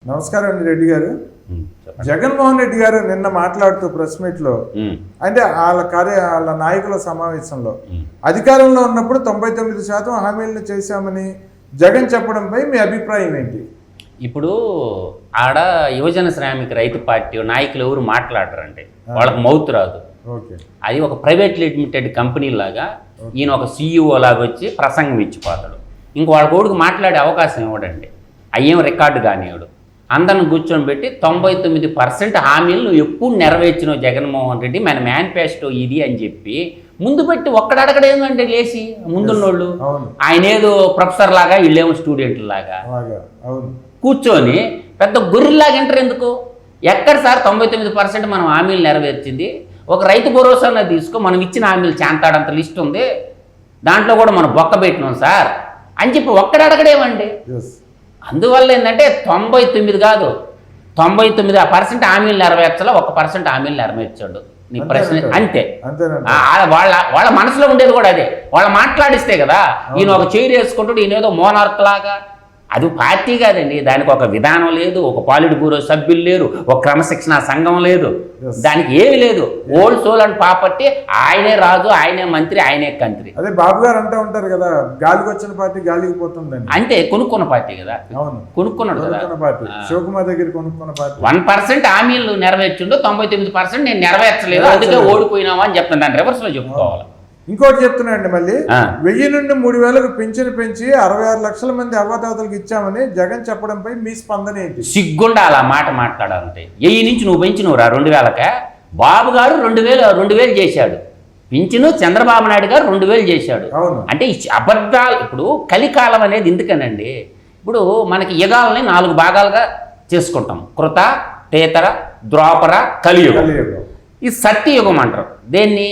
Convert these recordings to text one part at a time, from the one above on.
నమస్కారం అండి రెడ్డి గారు. జగన్మోహన్ రెడ్డి గారు నిన్న మాట్లాడుతూ ప్రెస్ మీట్ లో అంటే వాళ్ళ నాయకుల సమావేశంలో అధికారంలో ఉన్నప్పుడు 99% హామీలను చేశామని జగన్ చెప్పడంపై మీ అభిప్రాయం ఏంటి? ఇప్పుడు ఆడ యువజన శ్రామిక రైతు పార్టీ నాయకులు ఎవరు మాట్లాడరండి, వాళ్ళకి మౌత్ రాదు. అది ఒక ప్రైవేట్ లిమిటెడ్ కంపెనీ లాగా ఈయన ఒక CEO లాగా వచ్చి ప్రసంగం ఇచ్చిపోతాడు. ఇంక వాళ్ళ కోడికి మాట్లాడే అవకాశం ఇవ్వడండి, అయ్యేం రికార్డు కానివాడు. అందరిని కూర్చొని పెట్టి 99% హామీలు నువ్వు ఎప్పుడు నెరవేర్చినావు జగన్మోహన్ రెడ్డి, మన మేనిఫెస్టో ఇది అని చెప్పి ముందు పెట్టి ఒక్కడడగడేందంటే లేచి ముందున్నోళ్ళు ఆయన ఏదో ప్రొఫెసర్ లాగా వీళ్ళేమో స్టూడెంట్ లాగా కూర్చొని పెద్ద గొర్రెల్లాగా ఎంటర్ ఎందుకు? ఎక్కడ సార్ 99% మనం హామీలు నెరవేర్చింది? ఒక రైతు భరోసా తీసుకో, మనం ఇచ్చిన హామీలు చాంతాడంత లిస్ట్ ఉంది, దాంట్లో కూడా మనం బొక్క పెట్టినాం సార్ అని చెప్పి ఒక్కడడగడేమండి. అందువల్ల ఏంటంటే 99 కాదు 99% హామీలు నెరవేర్చాలా, 1% హామీలు నెరవేర్చాడు. నీ ప్రశ్న అంతే. వాళ్ళ మనసులో ఉండేది కూడా అదే, వాళ్ళు మాట్లాడిస్తే కదా. ఈయన ఒక చైర్ వేసుకుంటాడు, ఈయన ఏదో మోనార్క్ లాగా. అది పార్టీ కాదండి, దానికి ఒక విధానం లేదు, ఒక పాలిట్ బ్యూరో సభ్యులు లేరు, ఒక క్రమశిక్షణ సంఘం లేదు, దానికి ఏమి లేదు. ఓల్డ్ సోల్ అండ్ ప్రాపర్టీ, ఆయనే రాజు, ఆయనే మంత్రి, ఆయనే కంత్రి. అదే బాబు గారు అంటూ ఉంటారు కదా, గాలికి వచ్చిన పార్టీ గాలికి పోతుందండి. అంటే కొనుక్కున్న పార్టీ కదా, కొనుక్కున్నాడు కదా శివకుమార్ దగ్గర కొనుక్కున్న పార్టీ. 1% హామీలు నెరవేర్చుండో 99% నేను నెరవేర్చలేదు, అందుకే ఓడిపోయినావా అని చెప్తాను. దాన్ని రివర్స్ లో చెప్పుకోవాలి. ఇంకోటి చెప్తున్నాండి, మళ్ళీ 1000 నుండి 3000కు పింఛను పెంచి 66 లక్షల మంది అవ్వదాతలకు ఇచ్చామని జగన్ చెప్పడంపై మీ స్పందన ఏంటి? సిగ్గుండా అలా మాట మాట్లాడాలంటే. 1000 నుంచి నువ్వు పెంచినవురా 2000కే. బాబు గారు 2000 చేశాడు పింఛను, చంద్రబాబు నాయుడు గారు 2000 చేశాడు. అంటే అబద్ధాలు. ఇప్పుడు కలికాలం అనేది ఎందుకనండి, ఇప్పుడు మనకి యుగాలని 4 భాగాలుగా చేసుకుంటాం: కృత, తేతర, ద్వాపర, కలియుగం. ఈ సత్యయుగం అంటారు దేన్ని?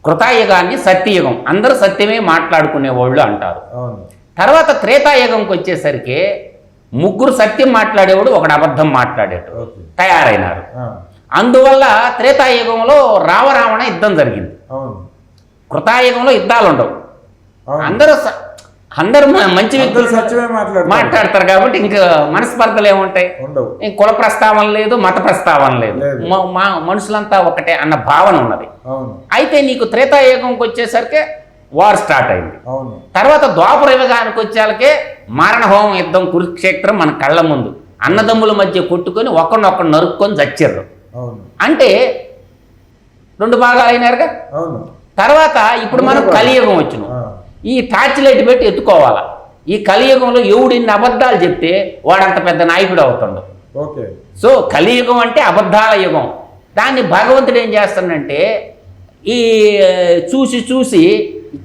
కృతాయుగాన్ని సత్యయుగం, అందరూ సత్యమే మాట్లాడుకునేవాళ్ళు అంటారు. తర్వాత త్రేతాయుగంకి వచ్చేసరికి 3 సత్యం మాట్లాడేవాడు, ఒకడు అబద్ధం మాట్లాడేవాడు తయారైనారు. అందువల్ల త్రేతాయుగంలో రావరావణ యుద్ధం జరిగింది. కృతాయుగంలో యుద్ధాలు ఉండవు, అందరూ మంచి వ్యక్తులు మాట్లాడతారు కాబట్టి ఇంకా మనస్పర్ధలు ఏముంటాయి? కుల ప్రస్తావన లేదు, మత ప్రస్తావన లేదు, మనుషులంతా ఒకటే అన్న భావన ఉన్నది. అయితే నీకు త్రేతాయుగంకి వచ్చేసరికి వార్ స్టార్ట్ అయింది. తర్వాత ద్వాపర యుగానికి వచ్చేసరికి మారణహోమం యుద్ధం, కురుక్షేత్రం మన కళ్ళ ముందు అన్నదమ్ముల మధ్య కొట్టుకొని ఒకరినొకరు నరుక్కొని చచ్చారు. అంటే 2 భాగాలు అయినారుగా. తర్వాత ఇప్పుడు మనం కలియుగం వచ్చినాం. ఈ టార్చ్ లైట్ పెట్టి ఎత్తుకోవాలా. ఈ కలియుగంలో ఎవడిన్ని అబద్ధాలు చెప్తే వాడంత పెద్ద నాయకుడు అవుతాడు. సో కలియుగం అంటే అబద్ధాల యుగం. దాన్ని భగవంతుడు ఏం చేస్తాడంటే, ఈ చూసి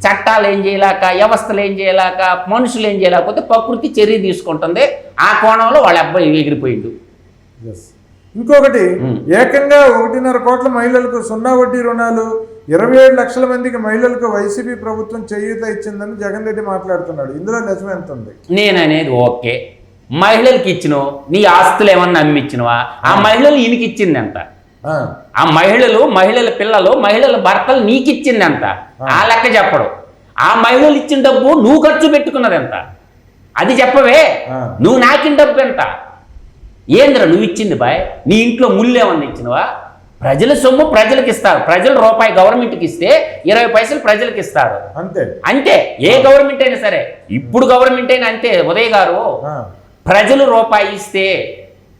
చట్టాలు ఏం చేయలేక, వ్యవస్థలు ఏం చేయలేక, మనుషులు ఏం చేయలేకపోతే ప్రకృతి చర్య తీసుకుంటుంది. ఆ కోణంలో వాళ్ళ అబ్బాయి ఎగిరిపోయిండు. ఇంకొకటి, ఏకంగా 1.5 కోట్ల మహిళలకు 0 వడ్డీ రుణాలు, 27 లక్షల మందికి మహిళలకు వైసీపీ ప్రభుత్వం చేయూత ఇచ్చిందని జగన్ రెడ్డి మాట్లాడుతున్నాడు. ఇందులో నిజం ఎంత ఉంది? నేననేది ఓకే, మహిళలకు ఇచ్చినవు, నీ ఆస్తులు ఏమన్నా అమ్మిచ్చినవా? ఆ మహిళలు ఈయనకి ఇచ్చింది ఎంత? ఆ మహిళల పిల్లలు, మహిళల భర్తలు నీకు ఇచ్చింది ఎంత? ఆ లెక్క చెప్పడు. ఆ మహిళలు ఇచ్చిన డబ్బు నువ్వు ఖర్చు పెట్టుకున్నది ఎంత? అది చెప్పవే. నువ్వు నాకిన డబ్బు ఎంత? ఏంద్ర నువ్వు ఇచ్చింది బాయ్? నీ ఇంట్లో ముళ్ళు ఏమన్నా ఇచ్చినవా? ప్రజల సొమ్ము ప్రజలకు ఇస్తారు. ప్రజలు రూపాయి గవర్నమెంట్కి ఇస్తే 20 పైసలు ప్రజలకు ఇస్తారు. అంతే. ఏ గవర్నమెంట్ అయినా సరే, ఇప్పుడు గవర్నమెంట్ అయినా అంతే. ఉదయ్ గారు, ప్రజలు రూపాయి ఇస్తే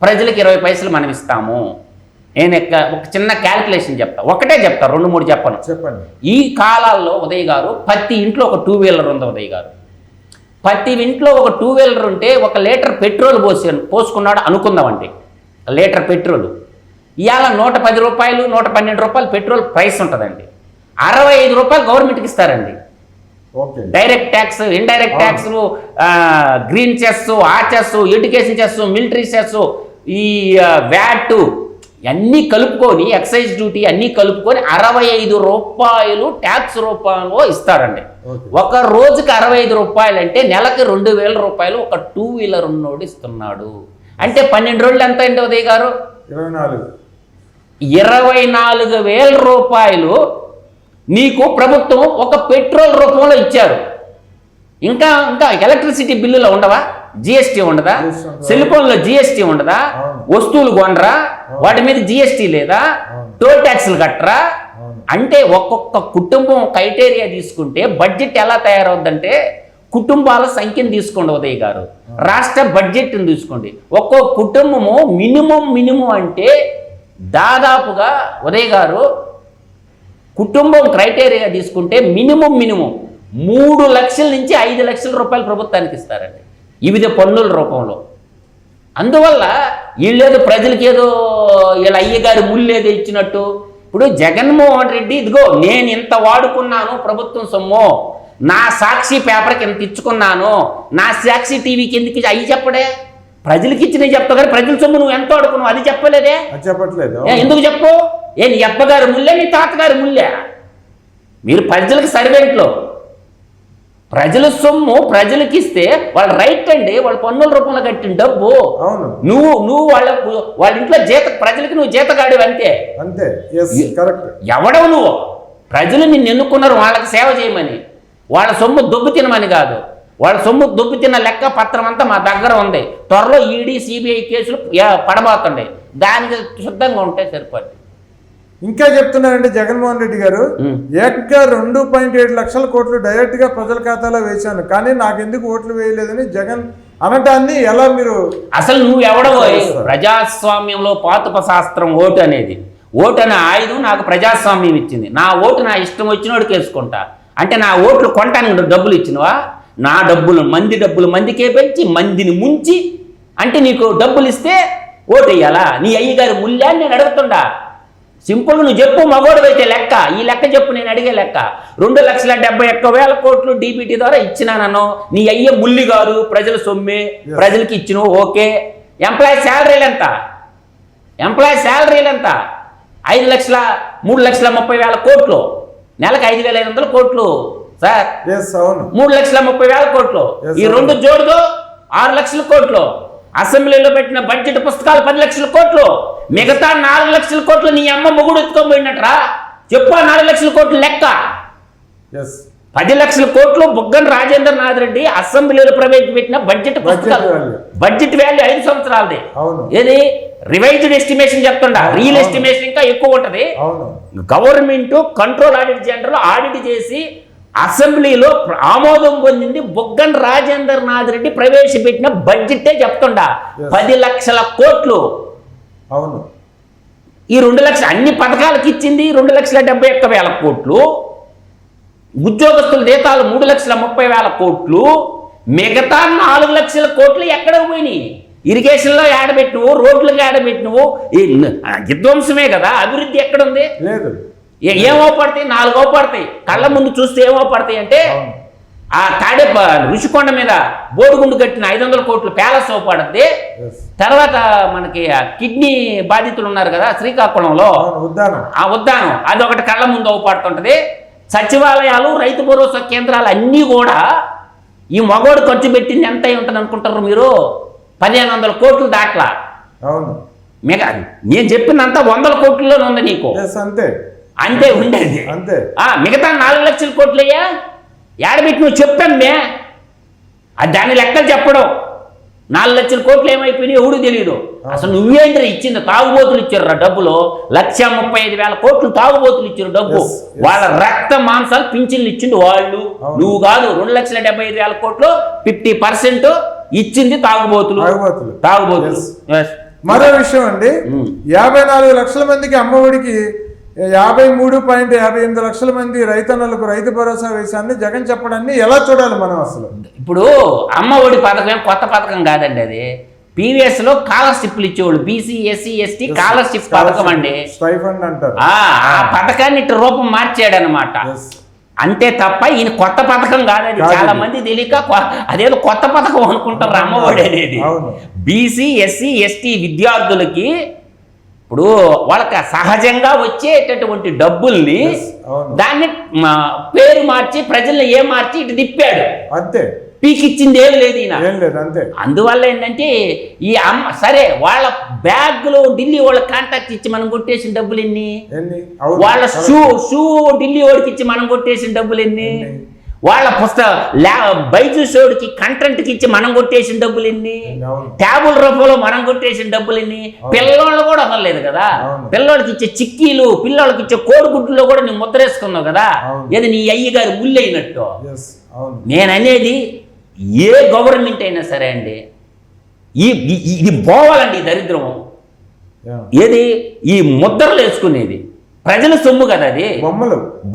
ప్రజలకు 20 పైసలు మనం ఇస్తాము. నేను ఒక చిన్న క్యాల్కులేషన్ చెప్తా, ఒకటే చెప్తా, 2-3 చెప్పండి. ఈ కాలాల్లో ఉదయ్ గారు ప్రతి ఇంట్లో ఒక 2 వీలర్ ఉంది. ఉదయ్ గారు ప్రతి ఇంట్లో ఒక 2 వీలర్ ఉంటే 1 లీటర్ పెట్రోల్ పోసుకున్నాడు అనుకుందామండి. లీటర్ పెట్రోల్ ఇవాళ 110 రూపాయలు, 112 రూపాయలు పెట్రోల్ ప్రైస్ ఉంటుందండి. 65 రూపాయలు గవర్నమెంట్కి ఇస్తారండి. డైరెక్ట్ ట్యాక్స్, ఇండైరెక్ట్ ట్యాక్స్లు, గ్రీన్ చెస్, ఆ cess, education cess, military cess, ఈ వ్యాట్ అన్నీ కలుపుకొని, ఎక్సైజ్ డ్యూటీ అన్నీ కలుపుకొని 65 రూపాయలు ట్యాక్స్ రూపంలో ఇస్తారండి. ఒక రోజుకి 65 రూపాయలు అంటే నెలకి 2000 రూపాయలు ఒక 2 వీలర్ ఉన్నోడు ఇస్తున్నాడు. అంటే 12 రోజులు ఎంత అండి ఉదయ్ గారు? 24,000 రూపాయలు నీకు ప్రభుత్వం ఒక పెట్రోల్ రూపంలో ఇచ్చారు. ఇంకా ఇంకా ఎలక్ట్రిసిటీ బిల్లులో ఉండవా, జిఎస్టీ ఉండదా, సెల్ ఫోన్లో జిఎస్టీ ఉండదా, వస్తువులు కొనరా వాటి మీద జిఎస్టీ లేదా, టోల్ ట్యాక్స్లు కట్టరా. అంటే ఒక్కొక్క కుటుంబం క్రైటీరియా తీసుకుంటే బడ్జెట్ ఎలా తయారవుద్దంటే కుటుంబాల సంఖ్యను తీసుకోండి ఉదయ్ గారు, రాష్ట్ర బడ్జెట్ని తీసుకోండి. ఒక్కో కుటుంబము మినిమం అంటే దాదాపుగా ఉదయ్ గారు కుటుంబం క్రైటీరియా తీసుకుంటే మినిమం 3 లక్షల నుంచి 5 లక్షల రూపాయలు ప్రభుత్వానికి ఇస్తారండి వివిధ పన్నుల రూపంలో. అందువల్ల వీళ్ళేదో ప్రజలకి ఏదో వీళ్ళ అయ్యగారి ముళ్ళేదో ఇచ్చినట్టు. ఇప్పుడు జగన్మోహన్ రెడ్డి ఇదిగో నేను ఇంత వాడుకున్నాను ప్రభుత్వం సొమ్ము, నా సాక్షి పేపర్కి ఎంత ఇచ్చుకున్నాను, నా సాక్షి టీవీకి ఎందుకు అయ్యి చెప్పడే, ప్రజలకి ఇచ్చినవి చెప్తావు కానీ ప్రజల సొమ్ము నువ్వు ఎంత వాడుకున్నావు అది చెప్పలేదే, చెప్పట్లేదు. ఎందుకు చెప్పు? నీ అబ్బగారి ముల్లే నీ తాతగారి ముల్లే? మీరు ప్రజలకు సర్వెంట్లు, ప్రజల సొమ్ము ప్రజలకి ఇస్తే వాళ్ళ రైట్ అండి, వాళ్ళ పన్నుల రూపంలో కట్టిన డబ్బు. నువ్వు వాళ్ళ ఇంట్లో ప్రజలకి నువ్వు జీతగాడివి అంతే. ఎవడవు నువ్వు? ప్రజలు నిన్ను ఎన్నుకున్నారు వాళ్ళకి సేవ చేయమని, వాళ్ళ సొమ్ము దొబ్బు తినమని కాదు. వాళ్ళ సొమ్ము దొబ్బు తిన్న లెక్క పత్రం అంతా మా దగ్గర ఉంది. త్వరలో ఈడీ సిబిఐ కేసులు పడబోతుండే, దానికి సిద్ధంగా ఉంటే సరిపోద్ది. ఇంకా చెప్తున్నారండి జగన్మోహన్ రెడ్డి గారు, ఏకంగా 2.7 లక్షల కోట్లు డైరెక్ట్ గా ప్రజల ఖాతాలో వేశాను కానీ నాకెందుకు ఓట్లు వేయలేదని జగన్ అనటాన్ని ఎలా మీరు అసలు నువ్వు ఎవడవో? ప్రజాస్వామ్యంలో పాతుప శాస్త్రం ఓటు అనేది, ఓటు అనే ఆయుధం నాకు ప్రజాస్వామ్యం ఇచ్చింది. నా ఓటు నా ఇష్టం వచ్చినోడికి వేసుకుంటా అంటే నా ఓట్లు కొనటానికి డబ్బులు ఇచ్చినవా? నా డబ్బులు మందికే పెంచి మందిని ముంచి అంటే నీకు డబ్బులు ఇస్తే ఓటు వేయాలా? నీ అయ్యగారి ముల్యాన్ని నేను అడుగుతుండా. సింపుల్గా నువ్వు చెప్పు, మగోడు అయితే లెక్క, ఈ లెక్క చెప్పు, నేను అడిగే లెక్క. 2,71,000 కోట్లు డీబీటీ ద్వారా ఇచ్చినానను, నీ అయ్యే ముల్లి గారు ప్రజల సొమ్మే, ప్రజలకి ఇచ్చిను ఓకే. ఎంప్లాయీ శాలరీలు ఎంత? 3,30,000 కోట్లు, నెలకు 5,500 కోట్లు సార్. 3,30,000 కోట్లు, ఈ రెండు జోడుతో 6 లక్షల కోట్లు. అసెంబ్లీలో పెట్టిన బడ్జెట్ పుస్తకాలు 10 లక్షల కోట్లు, మిగతా 4 లక్షల కోట్లు నీ అమ్మ మొగుడు ఎత్తుకోబోయినట్రా చెప్పు. 4 లక్షల కోట్లు లెక్క. 10 లక్షల కోట్లు బుగ్గన రాజేంద్రనాథ్ రెడ్డి అసెంబ్లీలో ప్రవేశపెట్టిన బడ్జెట్ పుస్తకాలు. Budget value 5 సంవత్సరాలది. ఏది రివైజ్డ్ ఎస్టిమేషన్ చెప్తుండా, రియల్ ఎస్టిమేషన్ ఇంకా ఎక్కువ ఉంటది. Government control audit general audit చేసి అసెంబ్లీలో ఆమోదం పొందింది బుగ్గన రాజేంద్రనాథ్ రెడ్డి ప్రవేశపెట్టిన బడ్జెటే చెప్తుండా 10 లక్షల కోట్లు. అవును, ఈ 2 లక్షలు అన్ని పథకాలకు ఇచ్చింది 2,71,000 కోట్లు. ఉద్యోగస్తుల జీతాలు 3,30,000 కోట్లు. మిగతా 4 లక్షల కోట్లు ఎక్కడ పోయినాయి? ఇరిగేషన్లో ఏడబెట్టినవు, రోడ్లకు ఏడబెట్టినవు. ఈ విధ్వంసమే కదా, అభివృద్ధి ఎక్కడుంది? లేదు. ఏమోపడతాయి? 4 అవపడతాయి. కళ్ళ ముందు చూస్తే ఏమోపడతాయి అంటే ఆ ఋషికొండ మీద బోడిగుండు కట్టిన 500 కోట్లు ప్యాలెస్ అవపడుద్ది. తర్వాత మనకి కిడ్నీ బాధితులు ఉన్నారు కదా శ్రీకాకుళంలో, ఆ ఉద్దానం అదొకటి కళ్ళ ముందు అవపడుతుంటది. సచివాలయాలు, రైతు భరోసా కేంద్రాలు అన్నీ కూడా ఈ మగోడు ఖర్చు పెట్టింది ఎంత అయి ఉంటుంది అనుకుంటారు మీరు? 1,500 కోట్లు దాట్లా. నేను చెప్పినంత 100 కోట్లలోనే ఉంది నీకు. అంతే ఉండేది. మిగతా 4 లక్షల కోట్లయ్యా ఏడబెట్టి నువ్వు చెప్పామ్మే, దాని లెక్కలు చెప్పడం. 4 లక్షల కోట్లు ఏమైపోయినాయి ఎవడు తెలియదు. అసలు నువ్వేంద్ర ఇచ్చింది? తాగుబోతులు ఇచ్చారు డబ్బులు. 1,35,000 కోట్లు తాగుబోతులు ఇచ్చారు డబ్బు. వాళ్ళ రక్త మాంసాలు పింఛన్లు ఇచ్చింది వాళ్ళు, నువ్వు కాదు. 2,75,000 కోట్లు 50% ఇచ్చింది తాగుబోతులు. మరో విషయం అండి, 54 లక్షల మందికి అమ్మఒడికి 53.58 లక్షల మంది రైతన్నలకు రైతు భరోసా వేశాన్ని జగన్ చెప్పడాన్ని ఎలా చూడాలి మనం? అసలు ఇప్పుడు అమ్మ ఒడి పథకం కొత్త పథకం కాదండి, అది పీవీఎస్ లో స్కాలర్షిప్లు ఇచ్చేవాళ్ళు. బీసీ, ఎస్సీ, ఎస్టీ స్కాలర్షిప్ పథకం అండి, స్టైఫండ్ అంటారు. ఆ పథకాన్ని ఇటు రూపం మార్చాడు అనమాట. అంతే తప్ప ఈయన కొత్త పథకం కాదది. చాలా మంది తెలియక అదేదో కొత్త పథకం అనుకుంటారు అమ్మఒడి అనేది. బీసీ, ఎస్సీ, ఎస్టీ విద్యార్థులకి ఇప్పుడు వాళ్ళకి సహజంగా వచ్చేటటువంటి డబ్బుల్ని దాన్ని పేరు మార్చి ప్రజల్ని మార్చి ఇటు తిప్పాడు. అంతే, పీకిచ్చింది ఏమి లేదు ఈయన. అంతే. అందువల్ల ఏంటంటే ఈ అమ్మ సరే వాళ్ళ బ్యాగ్లో ఢిల్లీ వాళ్ళ కాంటాక్ట్ ఇచ్చి మనం కొట్టేసిన డబ్బులు ఎన్ని? వాళ్ళ షూ ఢిల్లీ వాడికి ఇచ్చి మనం కొట్టేసిన డబ్బులు ఎన్ని? వాళ్ళ బైజూసోడికి కంటెంట్కి ఇచ్చి మనం కొట్టేసిన డబ్బులు ఎన్ని, ట్యాబుల రూపంలో మనం కొట్టేసిన డబ్బులు ఎన్ని, పిల్లోళ్ళు కూడా వదలలేదు కదా. పిల్లోడికి ఇచ్చే చిక్కీలు, పిల్లోళ్ళకి ఇచ్చే కోడిగుడ్లలో కూడా నువ్వు ముద్రేసుకున్నావు కదా. ఏది నీ అయ్య గారి ముళ్ళు అయినట్టు. నేను అనేది ఏ గవర్నమెంట్ అయినా సరే అండి, ఇది పోవాలండి ఈ దరిద్రం. ఏది ఈ ముద్రలు వేసుకునేది ప్రజల సొమ్ము కదా, అది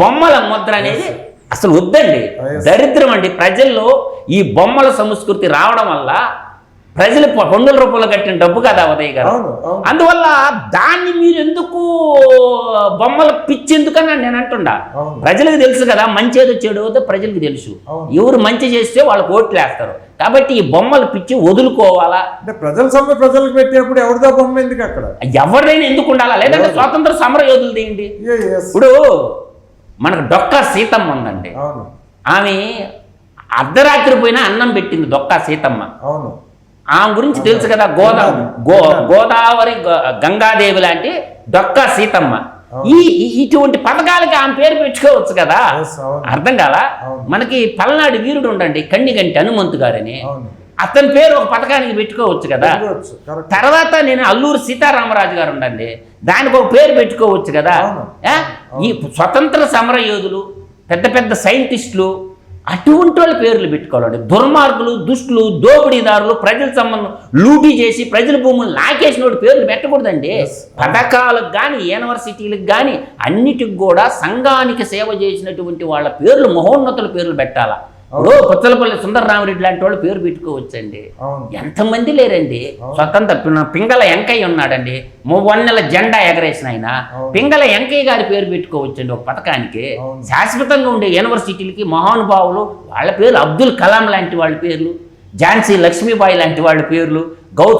బొమ్మల ముద్ర అనేది అసలు వద్దండి, దరిద్రం అండి. ప్రజల్లో ఈ బొమ్మల సంస్కృతి రావడం వల్ల ప్రజలు పన్నుల రూపంలో కట్టిన డబ్బు కదా ఉదయ్ గారు. అందువల్ల దాన్ని మీరు ఎందుకు బొమ్మల పిచ్చి ఎందుకని నేను అంటుండా. ప్రజలకు తెలుసు కదా మంచి ఏదో చెడు ఏదో ప్రజలకు తెలుసు. ఎవరు మంచి చేస్తే వాళ్ళకి ఓట్లు వేస్తారు. కాబట్టి ఈ బొమ్మల పిచ్చి వదులుకోవాలా. అంటే ప్రజల సొమ్ము ప్రజలకు పెట్టేప్పుడు ఎవరిదో బొమ్మ ఎందుకు అక్కడ, ఎవరిదైనా ఎందుకు ఉండాలా? లేదంటే స్వాతంత్ర సమర యోధులు ఏంటి? ఇప్పుడు మనకు డొక్కా సీతమ్మ ఉందండి. ఆమె అర్ధరాత్రి పోయినా అన్నం పెట్టింది డొక్కా సీతమ్మ. ఆమె గురించి తెలుసు కదా, గోదావరి గంగాదేవి లాంటి డొక్కా సీతమ్మ. ఇటువంటి పథకాలకి ఆమె పేరు పెట్టుకోవచ్చు కదా. అర్థం కాలా? మనకి పల్నాడు వీరుడు ఉండండి కన్నిగంటి హనుమంతు గారని, అతని పేరు ఒక పథకానికి పెట్టుకోవచ్చు కదా. తర్వాత నేను అల్లూరు సీతారామరాజు గారు ఉండండి, దానికి ఒక పేరు పెట్టుకోవచ్చు కదా. ఈ స్వతంత్ర సమర యోధులు, పెద్ద పెద్ద సైంటిస్టులు, అటువంటి వాళ్ళ పేర్లు పెట్టుకోవాలండి. దుర్మార్గులు, దుష్టులు, దోపిడీదారులు, ప్రజల సంబంధం లూటీ చేసి ప్రజల భూములు లాకేసిన వాడి పేర్లు పెట్టకూడదండి. పథకాలకు కానీ యూనివర్సిటీలకు కానీ అన్నిటికి కూడా సంఘానికి సేవ చేసినటువంటి వాళ్ళ పేర్లు, మహోన్నతుల పేర్లు పెట్టాలా. ఇప్పుడు పుచ్చలపల్లి సుందరరామరెడ్డి లాంటి వాళ్ళు పేరు పెట్టుకోవచ్చండి. ఎంతమంది లేరండి. స్వతంత్ర పింగళ వెంకయ్య ఉన్నాడండి, 1 నెల జెండా ఎగరేసిన ఆయన. పింగళ వెంకయ్య గారి పేరు పెట్టుకోవచ్చండి ఒక పథకానికి. శాశ్వతంగా ఉండే యూనివర్సిటీలకి మహానుభావులు వాళ్ళ పేర్లు, అబ్దుల్ కలాం లాంటి వాళ్ళ పేర్లు, ఝాన్సీ లక్ష్మీబాయి లాంటి వాళ్ళ పేర్లు,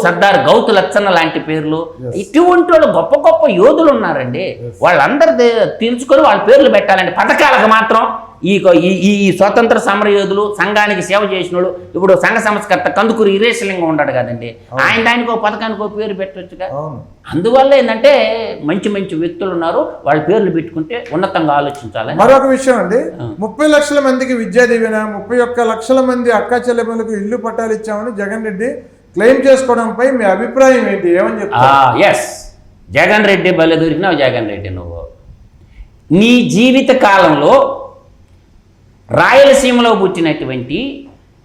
సర్దార్ గౌతు లచ్చన్న లాంటి పేర్లు, ఇటువంటి వాళ్ళు గొప్ప గొప్ప యోధులు ఉన్నారండి. వాళ్ళందరూ తెలుసుకొని వాళ్ళ పేర్లు పెట్టాలండి. పథకాలకు మాత్రం ఈ స్వాతంత్ర సమర యోధులు, సంఘానికి సేవ చేసిన వాళ్ళు, ఇప్పుడు సంఘ సంస్కర్త కందుకూరి వీరేశలింగం ఉన్నాడు కదండి, ఆయన దానికి ఒక పథకానికి ఒక పేరు పెట్టవచ్చుగా. అందువల్ల ఏంటంటే మంచి మంచి వ్యక్తులు ఉన్నారు, వాళ్ళ పేర్లు పెట్టుకుంటే ఉన్నతంగా ఆలోచించాలి. మరొక విషయం అండి, 30 లక్షల మందికి విద్యా దీవెన, 31 లక్షల మంది అక్క చెల్లెమ్మలకు ఇల్లు పట్టాలు ఇచ్చామని జగన్ రెడ్డి క్లెయిమ్ చేసుకోవడంపై మీ అభిప్రాయం ఏంటి? ఏమని చెప్తారు? ఎస్, జగన్ రెడ్డి బలే దొరికినావు. జగన్ రెడ్డి నువ్వు నీ జీవిత కాలంలో రాయలసీమలో పుట్టినటువంటి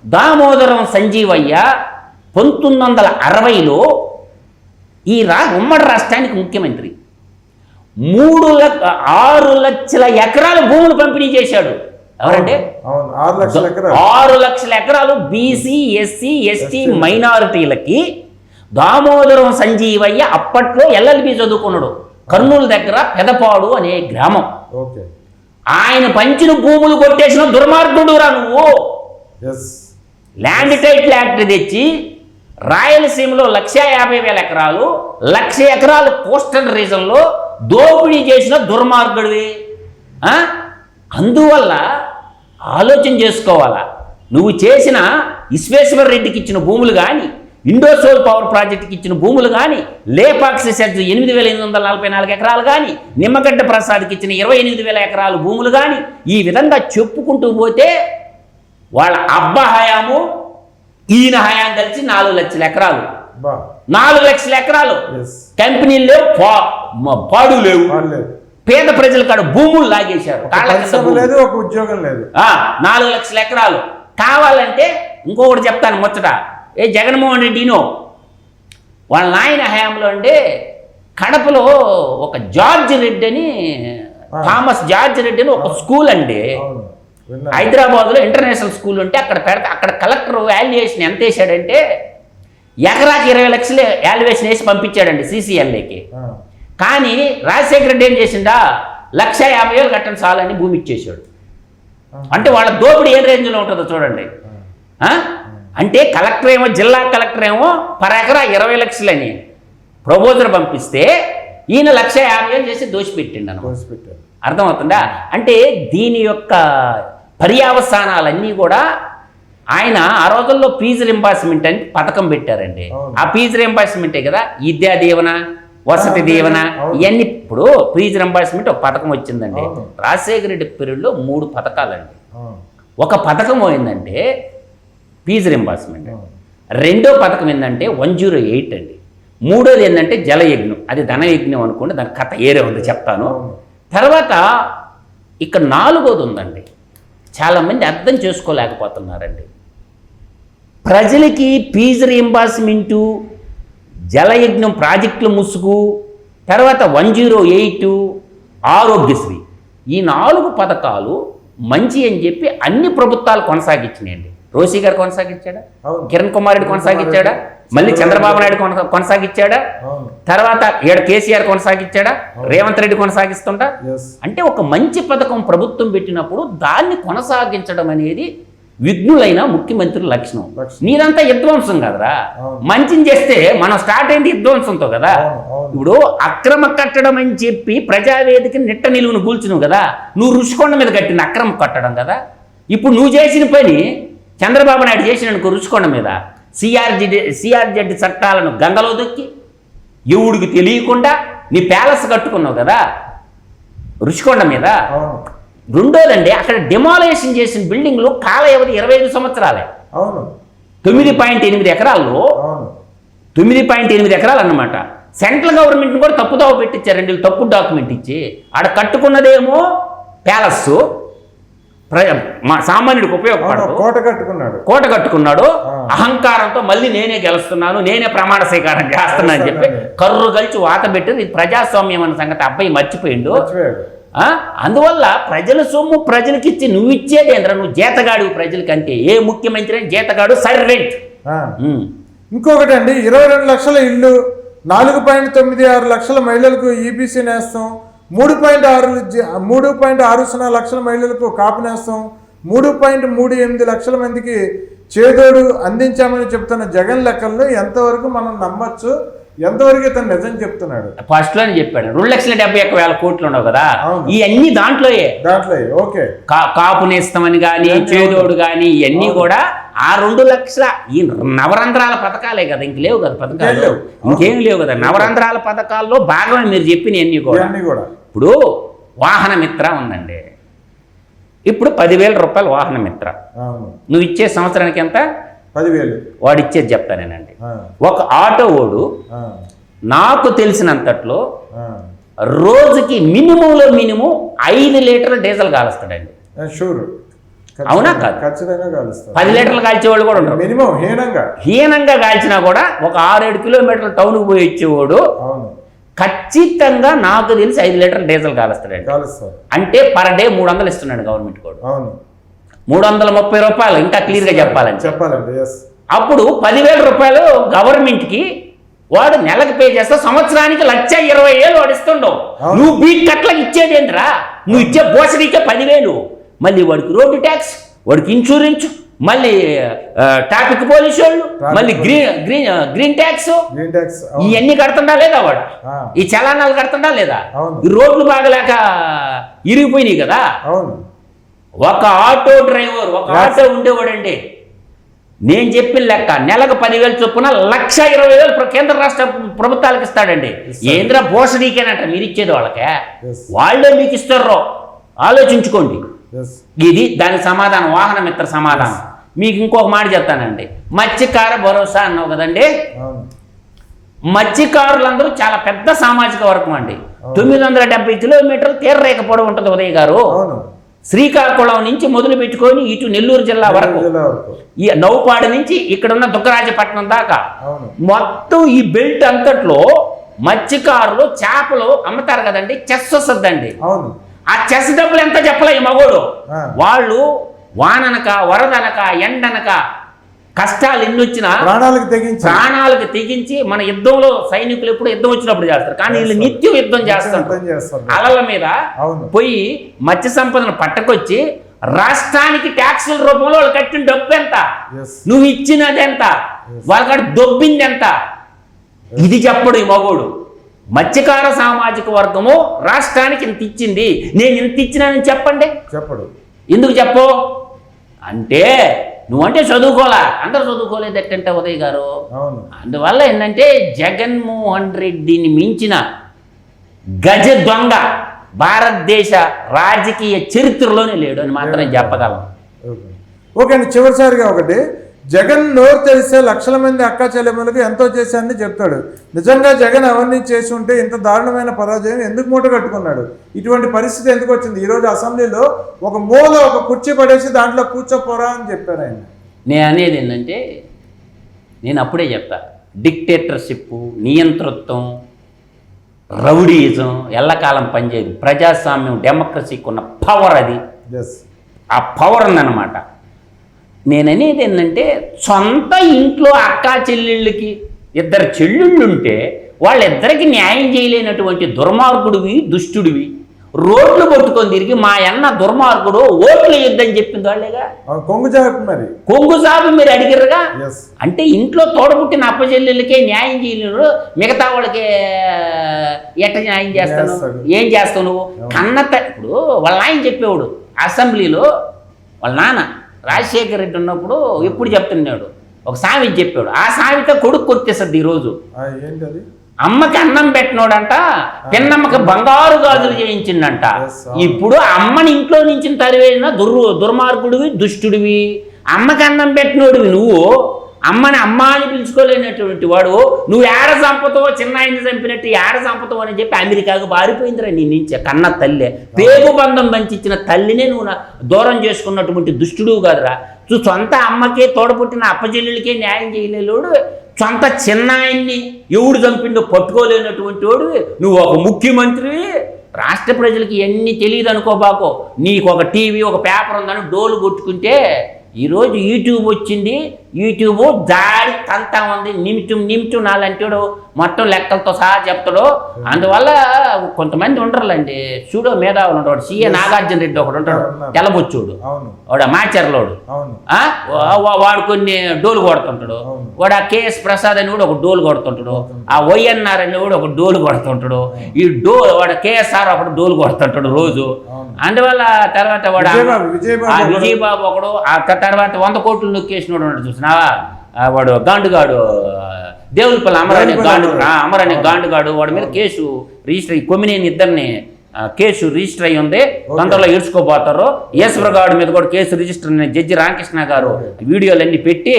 దామోదరం సంజీవయ్య 1960లో ఈ ఉమ్మడి రాష్ట్రానికి ముఖ్యమంత్రి 6 లక్షల ఎకరాల భూములు పంపిణీ చేశాడు. ఎవరంటే 6 లక్షల ఎకరాలు బీసీ, ఎస్సీ, ఎస్టీ మైనారిటీలకి దామోదరం సంజీవయ్య అప్పట్లో ఎల్ఎల్బి చదువుకున్నాడు. కర్నూలు దగ్గర పెదపాడు అనే గ్రామం. ఆయన పంచిన భూములు కొట్టేసిన దుర్మార్గుడు రా నువ్వు. ల్యాండ్ టైటిల్ యాక్ట్ తెచ్చి రాయలసీమలో 150,000 ఎకరాలు, 1,00,000 ఎకరాలు కోస్టల్ రీజన్లో దోపిడీ చేసిన దుర్మార్గుడివి. అందువల్ల ఆలోచన చేసుకోవాలా. నువ్వు చేసిన విశ్వేశ్వర రెడ్డికి ఇచ్చిన భూములు కానీ, ఇండోసోల్ పవర్ ప్రాజెక్టుకి ఇచ్చిన భూములు కానీ, లేపాక్షి సెజ్ 8,844 ఎకరాలు కానీ, నిమ్మగడ్డ ప్రసాద్కి ఇచ్చిన 28,000 ఎకరాలు భూములు కానీ, ఈ విధంగా చెప్పుకుంటూ పోతే వాళ్ళ అబ్బా హయాము ఈయన హయాం కలిసి 4 లక్షల ఎకరాలు, 4 లక్షల ఎకరాలు కంపెనీలు లేవు, పాడు లేవు, పేద ప్రజల కాడ భూములు లాగేశారు. ఒక ఉద్యోగం లేదు. 4 లక్షల ఎకరాలు కావాలంటే ఇంకొకటి చెప్తాను ముచ్చట. జగన్మోహన్ రెడ్డిను వాళ్ళ నాయన హయాంలో అంటే కడపలో ఒక జార్జ్ రెడ్డి అని, థామస్ జార్జ్ రెడ్డి అని ఒక స్కూల్ అండి, హైదరాబాద్లో ఇంటర్నేషనల్ స్కూల్ ఉంటే అక్కడ అక్కడ కలెక్టర్ వాల్యుయేషన్ ఎంత వేసాడంటే ఎకరాకి 20 లక్షలు వాల్యుయేషన్ వేసి పంపించాడండి CCLAకి. కానీ రాజశేఖర రెడ్డి ఏం చేసిండా 1,50,000 కట్టండి చాలని భూమి ఇచ్చేసాడు. అంటే వాళ్ళ దోపిడీ ఏ రేంజ్లో ఉంటుందో చూడండి. అంటే కలెక్టర్ ఏమో, జిల్లా కలెక్టర్ ఏమో పర్ ఎకరా 20 లక్షలని ప్రపోజల్ పంపిస్తే ఈయన 1,50,000 చేసి దోషిపెట్టిండు అన్నమాట. అర్థమవుతుందా? అంటే దీని యొక్క పర్యావసానాలన్నీ కూడా ఆయన ఆ రోజుల్లో ఫీజు రింబర్స్మెంట్ అని పథకం పెట్టారండి. ఆ ఫీజు రింబర్స్మెంటే కదా విద్యా దీవెన, వసతి దీవెన, ఇవన్నీ. ఇప్పుడు ఫీజు రింబర్స్మెంట్ ఒక పథకం వచ్చిందండి. రాజశేఖర రెడ్డి పీరియడ్లో 3 పథకాలండి. ఒక పథకం ఏంటంటే ఫీజు రింబర్స్మెంట్, రెండో పథకం ఏంటంటే 108 అండి, మూడోది ఏంటంటే జలయజ్ఞం, అది ధనయజ్ఞం అనుకోండి, దాని కథ ఏరే ఉంది చెప్తాను. తర్వాత ఇక్కడ నాలుగోది ఉందండి, చాలామంది అర్థం చేసుకోలేకపోతున్నారండి. ప్రజలకి ఫీజు రీయింబర్స్మెంటు, జలయజ్ఞం ప్రాజెక్టుల ముసుగు, తర్వాత 108, ఆరోగ్యశ్రీ, ఈ 4 పథకాలు మంచి అని చెప్పి అన్ని ప్రభుత్వాలు కొనసాగించినాయండి. రోసి గారు కొనసాగించాడా, కిరణ్ కుమార్ రెడ్డి కొనసాగించాడా, మళ్ళీ చంద్రబాబు నాయుడు కొనసాగించాడా, తర్వాత ఈడ కేసీఆర్ కొనసాగించాడా, రేవంత్ రెడ్డి కొనసాగిస్తుంటా. అంటే ఒక మంచి పథకం ప్రభుత్వం పెట్టినప్పుడు దాన్ని కొనసాగించడం అనేది విఘ్నులైన ముఖ్యమంత్రి లక్షణం. నీదంతా విధ్వంసం కదరా, మంచిని చేస్తే మనం స్టార్ట్ అయింది విధ్వంసంతో కదా. ఇప్పుడు అక్రమ కట్టడం అని చెప్పి ప్రజావేదికని నిట్ట నిలువును కూల్చున్నావు కదా, నువ్వు రుషికొండ మీద కట్టిన అక్రమ కట్టడం కదా. ఇప్పుడు నువ్వు చేసిన పని చంద్రబాబు నాయుడు చేసిననుకో, రుషికొండ మీద సిఆర్జెడ్ చట్టాలను గంగలో దొక్కి ఎవడికి తెలియకుండా నీ ప్యాలెస్ కట్టుకున్నావు కదా రుషికొండ మీద. రెండోదండి, అక్కడ డిమాలేషన్ చేసిన బిల్డింగ్లు కాల వ్యవధి 25 సంవత్సరాలే. 9.8 ఎకరాల్లో 9.8 ఎకరాలు అన్నమాట. సెంట్రల్ గవర్నమెంట్ని కూడా తప్పుదావ పెట్టించారు, 2 తప్పు డాక్యుమెంట్ ఇచ్చి. ఆడ కట్టుకున్నదేమో ప్యాలెస్, సామాన్యుడికి ఉపయోగపడదు, కోట కట్టుకున్నాడు. అహంకారంతో మళ్ళీ నేనే గెలుస్తున్నాను, నేనే ప్రమాణ స్వీకారం చేస్తున్నా అని చెప్పి కర్రు కలిసి వాత పెట్టింది. ఇది ప్రజాస్వామ్యం అన్న సంగతి అబ్బాయి మర్చిపోయిండు. అందువల్ల ప్రజల సొమ్ము ప్రజలకి ఇచ్చి నువ్వు ఇచ్చేది ఏంద్రా, నువ్వు జీతగాడు ప్రజలకంటే. ఏ ముఖ్యమంత్రి అని జీతగాడు, సర్వెంట్. ఇంకొకటి అండి, 22 లక్షల ఇల్లు, 4.96 లక్షల మహిళలకు ఈబీసీ నేస్తం, 3.60 లక్షల మహిళలకు కాపు నేస్తం, 3.38 లక్షల మందికి చేదోడు అందించామని చెప్తున్న జగన్ లెక్కల్లో ఎంతవరకు మనం నమ్మచ్చు, ఎంతవరకు ఇతను నిజం చెప్తున్నాడు? ఫస్ట్ లోనే చెప్పాడు 2,71,000 కోట్లు ఉండవు కదా, ఇవన్నీ దాంట్లోయే. ఓకే, కాపు నేస్తామని కానీ చేదోడు కానీ ఇవన్నీ కూడా ఆ 2 లక్షల ఈ నవరంధ్రాల పథకాలే కదా, ఇంక లేవు కదా పథకాలు, ఇంకేం లేవు కదా. నవరంధ్రాల పథకాల్లో భాగమే మీరు చెప్పిన అన్ని కూడా. ఇప్పుడు వాహన మిత్ర ఉందండి, ఇప్పుడు 10,000 రూపాయలు వాహన మిత్ర, నువ్వు ఇచ్చే సంవత్సరానికి ఎంత? 10,000. వాడు ఇచ్చేది చెప్తానేనండి. ఒక ఆటో ఓడు నాకు తెలిసినంతట్లో రోజుకి మినిమంలో మినిమం 5 లీటర్ల డీజిల్ కాలుస్తాడండి. అవునా కాదు? 10 లీటర్లు కాల్చేవాళ్ళు కూడా ఉంటారు మినిమం. హీనంగా కాల్చినా కూడా ఒక 6-7 కిలోమీటర్ల టౌన్కి పోయి వచ్చేవాడు ఖచ్చితంగా నాకు తెలిసి 5 లీటర్ల డీజిల్ కాలుస్తాడండి. అంటే పర్ డే 300 ఇస్తున్నాడు గవర్నమెంట్ కూడా. 330 రూపాయలు, ఇంకా క్లియర్గా చెప్పాలండి. అప్పుడు 10,000 రూపాయలు గవర్నమెంట్కి వాడు నెలకు పే చేస్తా, సంవత్సరానికి 1,20,000 వాడు ఇస్తుండవు. నువ్వు బీట్ కట్లకి ఇచ్చేది ఏంట్రా? నువ్వు ఇచ్చే బోసడికే 10,000, మళ్ళీ వాడికి రోడ్డు ట్యాక్స్, వాడికి ఇన్సూరెన్స్, మళ్ళీ ట్రాఫిక్ పోలీసు వాళ్ళు, మళ్ళీ గ్రీన్ ట్యాక్స్, ఇవన్నీ కడుతుండా లేదా వాడు? ఈ చలానాలు కడుతుండా లేదా? ఈ రోడ్లు బాగలేక ఇరిగిపోయినాయి కదా. ఒక ఆటో డ్రైవర్, ఒక ఆటో ఉండేవాడండి, నేను చెప్పిన లెక్క నెలకు 10,000 చొప్పున 1,20,000 కేంద్ర రాష్ట్ర ప్రభుత్వాలకు ఇస్తాడండి. ఏంద్ర భోషడీకేనంట మీరు ఇచ్చేది వాళ్ళకే, వాళ్ళే మీకు ఇస్తారో ఆలోచించుకోండి. ఇది దాని సమాధానం, వాహన మిత్ర సమాధానం. మీకు ఇంకొక మాట చెప్తానండి, మత్స్యకార భరోసా అన్నావు కదండి. మత్స్యకారులందరూ చాలా పెద్ద సామాజిక వర్గం అండి. 970 కిలోమీటర్లు తీరరేఖ పొడవు ఉంటుంది ఉదయ్ గారు. శ్రీకాకుళం నుంచి మొదలు పెట్టుకొని ఇటు నెల్లూరు జిల్లా వరకు, ఈ నౌపాడు నుంచి ఇక్కడున్న దుగ్గరాజపట్నం దాకా మొత్తం ఈ బెల్ట్ అంతట్లో మత్స్యకారులు చేపలు అమ్ముతారు కదండి. చెస్ వస్తుందండి. ఆ చెస్ డబ్బులు ఎంత చెప్పలే ఈ మగోడు. వాళ్ళు వాననక వరదనక ఎండనక కష్టాలు ఎన్ని వచ్చినా ప్రాణాలకు తెగించి మన యుద్ధంలో సైనికులు ఎప్పుడు యుద్ధం వచ్చినప్పుడు చేస్తారు, కానీ వీళ్ళు నిత్యం యుద్ధం చేస్తారు. అలల మీద పోయి మత్స్య సంపదను పట్టకొచ్చి రాష్ట్రానికి ట్యాక్సుల రూపంలో వాళ్ళు కట్టిన డబ్బు ఎంత, నువ్వు ఇచ్చినది ఎంత, వాళ్ళకి దొబ్బింది ఎంత, ఇది చెప్పడు ఈ మగోడు. మత్స్యకార సామాజిక వర్గము రాష్ట్రానికి ఇంత ఇచ్చింది, నేను ఇంత ఇచ్చినానని చెప్పడు. ఎందుకు చెప్పు అంటే నువ్వంటే చదువుకోలే, అందరూ చదువుకోలేదు ఎట్టంటే ఉదయ్ గారు. అందువల్ల ఏంటంటే జగన్మోహన్ రెడ్డిని మించిన గజ దొంగ భారతదేశ రాజకీయ చరిత్రలోనే లేడు అని మాత్రం చెప్పగలం. ఓకే అండి, చివరిసారిగా ఒకటి, జగన్ నోరు తెరిస్తే లక్షల మంది అక్కా చెల్లెమ్మలకు ఎంతో చేశానని చెప్తాడు. నిజంగా జగన్ అవన్నీ చేసి ఉంటే ఇంత దారుణమైన పరాజయం ఎందుకు మూట కట్టుకున్నాడు? ఇటువంటి పరిస్థితి ఎందుకు వచ్చింది? ఈరోజు అసెంబ్లీలో ఒక మూల ఒక కుర్చీ పడేసి దాంట్లో కూర్చోపోరా అని చెప్పారు ఆయన. నేను అనేది ఏంటంటే, నేను అప్పుడే చెప్తా, డిక్టేటర్షిప్, నియంతృత్వం, రౌడీయిజం ఎల్లకాలం పనిచేయదు. ప్రజాస్వామ్యం, డెమోక్రసీకి ఉన్న పవర్ అది. ఆ పవర్ ఉందన్నమాట. నేననేది ఏంటంటే, సొంత ఇంట్లో అక్కా చెల్లెళ్ళకి ఇద్దరు చెల్లెళ్ళుంటే వాళ్ళిద్దరికి న్యాయం చేయలేనటువంటి దుర్మార్గుడివి, దుష్టుడివి, రోడ్లు పట్టుకొని తిరిగి మా అన్న దుర్మార్గుడు ఓట్లు ఇద్దని చెప్పింది వాళ్ళేగా. కొంగు సాబు మీరు అడిగిర్రుగా. అంటే ఇంట్లో తోడబుట్టిన అప్పచెల్లెళ్ళకే న్యాయం చేయలేరు, మిగతా వాళ్ళకి ఎట్ట న్యాయం చేస్తాను? ఏం చేస్తావు నువ్వు? ఇప్పుడు వాళ్ళ ఆయన చెప్పేవాడు అసెంబ్లీలో, వాళ్ళ నాన్న రాజశేఖర రెడ్డి ఉన్నప్పుడు ఎప్పుడు చెప్తున్నాడు, ఒక సామెత చెప్పాడు. ఆ సామెత కొడుకు కొట్టేస్తుంది ఈరోజు. అమ్మకి అన్నం పెట్టినోడంట పిన్నమ్మకి బంగారు గాజులు చేయించిండంట. ఇప్పుడు అమ్మని ఇంట్లో నుంచి తరివేసిన దుర్మార్గుడివి, దుష్టుడివి. అమ్మకి అన్నం పెట్టినోడివి నువ్వు, అమ్మని అమ్మ అని పిలుచుకోలేనటువంటి వాడు. నువ్వు ఏడ చంపుతావో, చిన్న ఆయన్ని చంపినట్టు ఏడ చంపుతావు అని చెప్పి అమెరికాకు పారిపోయిందిరా నీ నుంచి. కన్న తల్లే, పేగు బంధం పంచిచ్చిన తల్లినే నువ్వు దూరం చేసుకున్నటువంటి దుష్టుడు కాదురా. నువ్వు సొంత అమ్మకే తోడపుట్టిన అప్పచెల్లెలకే న్యాయం చేయలేడు, సొంత చిన్న ఆయన్ని ఎవడు చంపిండో పట్టుకోలేనటువంటి వాడు నువ్వు. ఒక ముఖ్యమంత్రివి. రాష్ట్ర ప్రజలకి ఎన్ని తెలియదు అనుకోబాకో. నీకు ఒక టీవీ, ఒక పేపర్ ఉందని డోలు కొట్టుకుంటే ఈరోజు యూట్యూబ్ వచ్చింది. యూట్యూబ్ దాడి తంతా ఉంది. నిమిషం నాలంటాడు మొత్తం లెక్కలతో సహా చెప్తాడు. అందువల్ల కొంతమంది ఉండరులేండి, సూడో మేధావులు ఉంటాడు. సిఏ నాగార్జున రెడ్డి ఒకడు ఉంటాడు, తెల్లబొచ్చుడు, వాడు మాచర్లోడు. వాడు కొన్ని డోలు కొడుతుంటాడు. వాడు ఆ కేఎస్ ప్రసాద్ అని కూడా ఒక డోలు కొడుతుంటాడు. ఆ వైఎన్ఆర్ అని కూడా ఒక డోలు కొడుతుంటాడు. ఈ వాడు కేఎస్ఆర్ ఒకడు డోలు కొడుతుంటాడు రోజు. అందువల్ల తర్వాత వాడు విజయబాబు ఒకడు, ఆ తర్వాత 100 కోట్లు నొక్కేసినోడు ఉన్నాడు చూసినావా, వాడు గాండుగాడు, దేవులపల్లి అమరనే గాండుగాడు. వాడి మీద కేసు రిజిస్టర్ అయ్యి, కొమ్మినేని ఇద్దరిని కేసు రిజిస్టర్ అయ్యి ఉంది. తొందరలో ఈడ్చుకోబోతారు. ఈశ్వరగాడు మీద కూడా కేసు రిజిస్టర్ అని జడ్జి రామకృష్ణ గారు వీడియోలన్నీ పెట్టి,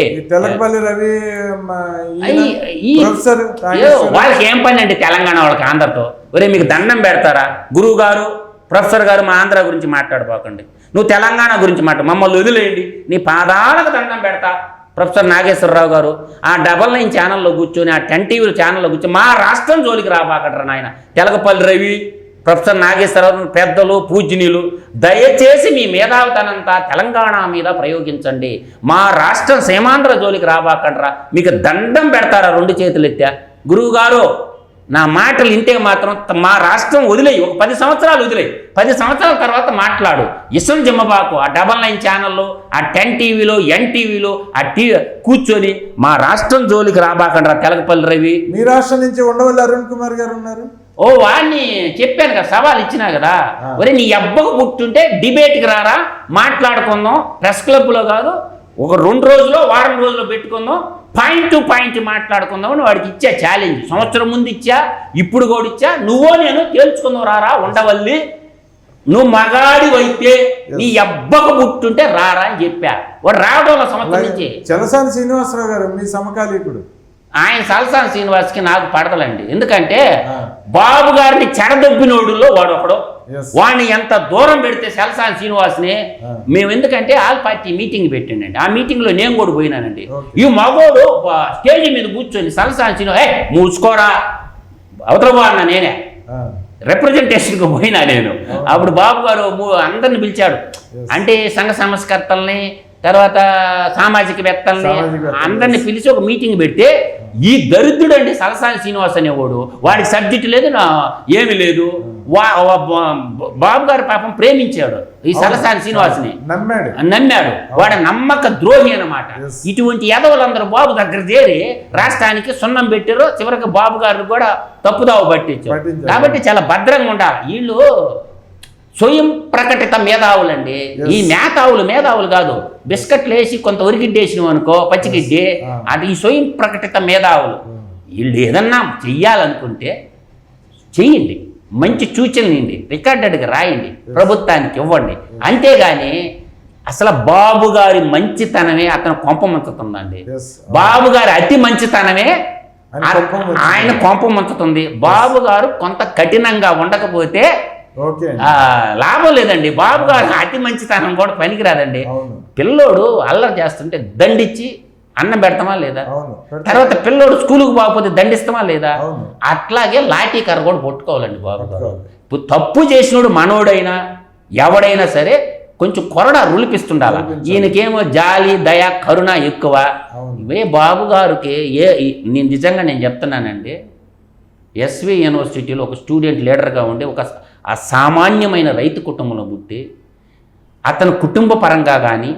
వాళ్ళకి ఏం పని అండి తెలంగాణ వాళ్ళకి ఆంధ్రతో? ఒరే మీకు దండం పెడతారా? గురువు గారు, ప్రొఫెసర్ గారు, మా ఆంధ్ర గురించి మాట్లాడబోకండి, నువ్వు తెలంగాణ గురించి మమ్మల్ని వదిలేయండి, నీ పాదాలకు దండం పెడతా. ప్రొఫెసర్ నాగేశ్వరరావు గారు ఆ 99 ఛానల్లో కూర్చొని, ఆ 10 టీవీ ఛానల్లో కూర్చొని మా రాష్ట్రం జోలికి రాబాకట్రా నాయన. తెలగపల్లి రవి, ప్రొఫెసర్ నాగేశ్వరరావు పెద్దలు, పూజ్యునిలు, దయచేసి మీ మేధావితనంతా తెలంగాణ మీద ప్రయోగించండి. మా రాష్ట్రం సీమాంధ్ర జోలికి రాబాకట్రా, మీకు దండం పెడతారా 2 చేతులు ఎత్తా. గురువు గారు నా మాటలు ఇంటే మాత్రం మా రాష్ట్రం వదిలేయి, ఒక 10 సంవత్సరాలు వదిలేయి, 10 సంవత్సరాల తర్వాత మాట్లాడు. ఇసం జిమ్మబాకు ఆ 99 ఛానల్లో, ఆ 10 టీవీలో, ఎన్టీవీలో ఆ కూర్చొని మా రాష్ట్రం జోలికి రాబాకండ్రా తెలగపల్లి రవి. మీ రాష్ట్రం నుంచి ఉండవల్లి అరుణ్ కుమార్ గారు ఉన్నారు. వాడిని చెప్పాను కదా, సవాల్ ఇచ్చినా కదా, ఒరే నీ అబ్బకు పుట్టుంటే డిబేట్కి రారా, మాట్లాడుకుందాం. ప్రెస్ క్లబ్లో కాదు, ఒక 2 రోజులు, వారం రోజులు పెట్టుకుందాం, పాయింట్ టు పాయింట్ మాట్లాడుకుందామని వాడికి ఇచ్చా ఛాలెంజ్. సంవత్సరం ముందు ఇచ్చా, ఇప్పుడు కూడా ఇచ్చా. నువ్వో నేను తేల్చుకుందాం రారా ఉండవల్లి, నువ్వు మగాడివైతే నీ అబ్బకు పుట్టుంటే రారా అని చెప్పా. వాడు రావడంలో సంవత్సరం నుంచి. చలసాని శ్రీనివాసరావు గారు మీ సమకాలీకుడు, ఆయన సలసాని శ్రీనివాస్కి నాకు పడతలండి. ఎందుకంటే బాబు గారిని చెడదొబ్బినోడులో వాడు ఒకడు. వాడిని ఎంత దూరం పెడితే సలసాని శ్రీనివాస్ని మేము, ఎందుకంటే ఆల్ పార్టీ మీటింగ్ పెట్టిండండి. ఆ మీటింగ్లో నేను కూడా పోయినానండి. ఈ మగోడు స్టేజ్ మీద కూర్చొని సలసాని శ్రీనివాస్ మూసుకోరా అవతల అన్న నేనే రిప్రజెంటేషన్కి పోయినా నేను. అప్పుడు బాబు గారు అందరిని పిలిచాడు. అంటే సంఘ సంస్కర్తల్ని, తర్వాత సామాజికవేత్తల్ని అందరిని పిలిచి ఒక మీటింగ్ పెడితే, ఈ దరిద్రుడు అండి సలసాని శ్రీనివాస్ అనేవాడు, వాడికి సబ్జెక్ట్ లేదు, ఏమి లేదు. బాబు గారు పాపం ప్రేమించాడు ఈ సలసాని శ్రీనివాస్ని, నమ్మాడు. వాడు నమ్మక ద్రోహి అన్నమాట. ఇటువంటి యాదవులందరూ బాబు దగ్గర చేరి రాష్ట్రానికి సున్నం పెట్టారు. చివరికి బాబు గారిని కూడా తప్పుదావ పట్టించారు. కాబట్టి చాలా భద్రంగా ఉండాలి. వీళ్ళు స్వయం ప్రకటిత మేధావులండి. ఈ మేధావులు కాదు, బిస్కెట్లు వేసి కొంత ఉరిగిడ్డేసినాం అనుకో, పచ్చిగిడ్డి, అది ఈ స్వయం ప్రకటిత మేధావులు. వీళ్ళు ఏదన్నా చెయ్యాలనుకుంటే చెయ్యండి, మంచి సూచనలు ఇవ్వండి, రికార్డెడ్గా రాయండి, ప్రభుత్వానికి ఇవ్వండి. అంతేగాని అసలు బాబు గారి మంచితనమే అతను కొంప ముంచుతుందండి. Yes. బాబు గారి అతి మంచితనమే ఆయన కొంప ముంచుతుంది. బాబు గారు కొంత కఠినంగా ఉండకపోతే ఓకే లాభం లేదండి. బాబు గారు అతి మంచితనం కూడా పనికిరాదండి. అవును పిల్లోడు అల్లరి చేస్తుంటే దండిచ్చి అన్నం పెడతామా లేదా? అవును తర్వాత పిల్లోడు స్కూలుకు పోకపోతే దండిస్తామా లేదా? అవును. అట్లాగే లాఠీ కర్ర కూడా పట్టుకోవాలండి బాబు గారు. పట్టుకోవాలి. ఇప్పుడు తప్పు చేసినోడు మనోడైనా ఎవడైనా సరే కొంచెం కొరడా రులిపిస్తుండాల. ఈయనకేమో జాలి దయ కరుణ ఎక్కువ. అవును. ఇవే బాబు గారికి నేను నిజంగా నేను చెప్తున్నానండి, ఎస్వి యూనివర్సిటీలో ఒక స్టూడెంట్ లీడర్గా ఉండి ఒక అసామాన్యమైన రైతు కుటుంబంలో పుట్టి అతను కుటుంబ పరంగా కానీ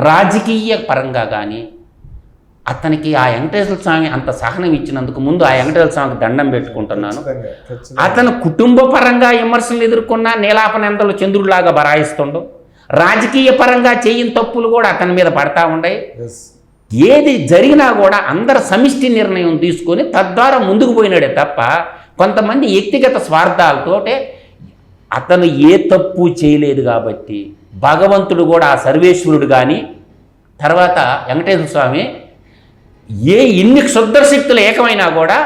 రాజకీయ పరంగా కానీ అతనికి ఆ వెంకటేశ్వర స్వామి అంత సహనం ఇచ్చినందుకు ముందు ఆ వెంకటేశ్వర స్వామికి దండం పెట్టుకుంటున్నాను. అతను కుటుంబ పరంగా విమర్శలు ఎదుర్కొన్న నీలాపనందలు చంద్రుడిలాగా బరాయిస్తుండవు, రాజకీయ పరంగా చేయని తప్పులు కూడా అతని మీద పడతా ఉన్నాయి. ఏది జరిగినా కూడా అందరు సమిష్టి నిర్ణయం తీసుకొని తద్వారా ముందుకు పోయినాడే తప్ప కొంతమంది వ్యక్తిగత స్వార్థాలతోటే అతను ఏ తప్పు చేయలేదు. కాబట్టి భగవంతుడు కూడా ఆ సర్వేశ్వరుడు కానీ తర్వాత వెంకటేశ్వర స్వామి ఎన్ని క్షుద్ర శక్తులు ఏకమైనా కూడా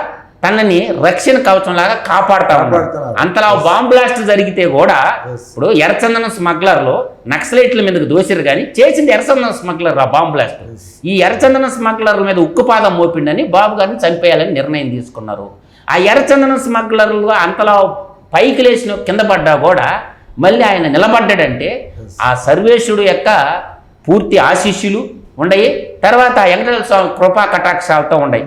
తనని రక్షణ కవచంలాగా కాపాడుతా ఉన్నాడు. అంతలా బాంబ్ బ్లాస్ట్ జరిగితే కూడా ఇప్పుడు ఎర్రచందనం స్మగ్లర్లు నక్సలైట్ల మీదకి దోసిరు కానీ చేసింది ఎర్రచందనం స్మగ్లర్ ఆ బాంబ్ బ్లాస్ట్. ఈ ఎర్రచందనం స్మగ్లర్ల మీద ఉక్కుపాదం మోపిండని బాబు గారిని చంపేయాలని నిర్ణయం తీసుకున్నారు. ఆ ఎర్రచందనం స్మగ్లర్లు అంతలా పైకి లేచిన కింద పడ్డా కూడా మళ్ళీ ఆయన నిలబడ్డాడంటే ఆ సర్వేశ్వరుడు యొక్క పూర్తి ఆశీస్సులు ఉండయి. తర్వాత వెంకటేశ్వర స్వామి కృపా కటాక్షాలతో ఉండయి.